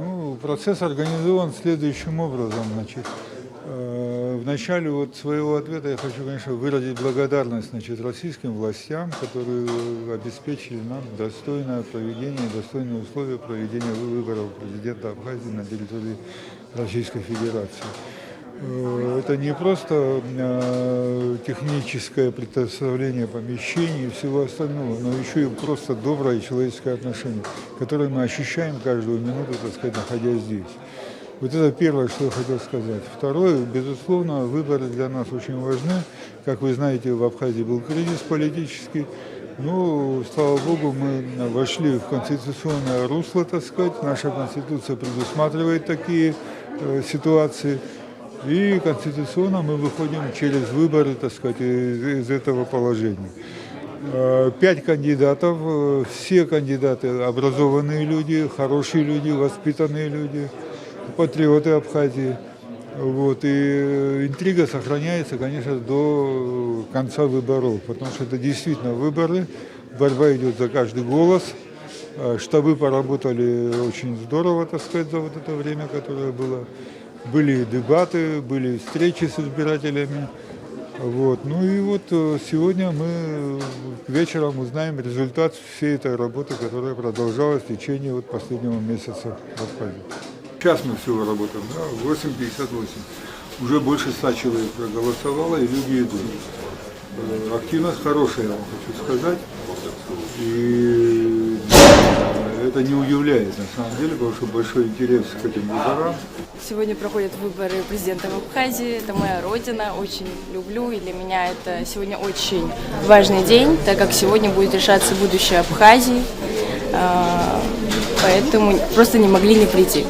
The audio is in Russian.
Ну, процесс организован следующим образом. Значит, в начале своего ответа я хочу, конечно, выразить благодарность, российским властям, которые обеспечили нам достойное проведение, достойные условия проведения выборов президента Абхазии на территории Российской Федерации. Это не просто техническое предоставление помещений и всего остального, но еще и просто доброе человеческое отношение, которое мы ощущаем каждую минуту, находясь здесь. Вот это первое, что я хотел сказать. Второе, безусловно, выборы для нас очень важны. Как вы знаете, в Абхазии был кризис политический. Но, слава Богу, мы вошли в конституционное русло, Наша Конституция предусматривает такие ситуации. И конституционно мы выходим через выборы, из этого положения. 5 кандидатов, все кандидаты образованные люди, хорошие люди, воспитанные люди, патриоты Абхазии. И интрига сохраняется, конечно, до конца выборов, потому что это действительно выборы, борьба идет за каждый голос. Штабы поработали очень здорово, за вот это время, которое было. Были дебаты, были встречи с избирателями. Сегодня мы вечером узнаем результат всей этой работы, которая продолжалась в течение последнего месяца в Абхазии. Сейчас мы всего работаем, 8:58. Уже больше 100 человек проголосовало, и люди идут. Активность хорошая, я вам хочу сказать. И это не удивляет, на самом деле, потому что большой интерес к этим выборам. Сегодня проходят выборы президента в Абхазии. Это моя родина, очень люблю. И для меня это сегодня очень важный день, так как сегодня будет решаться будущее Абхазии. Поэтому просто не могли не прийти.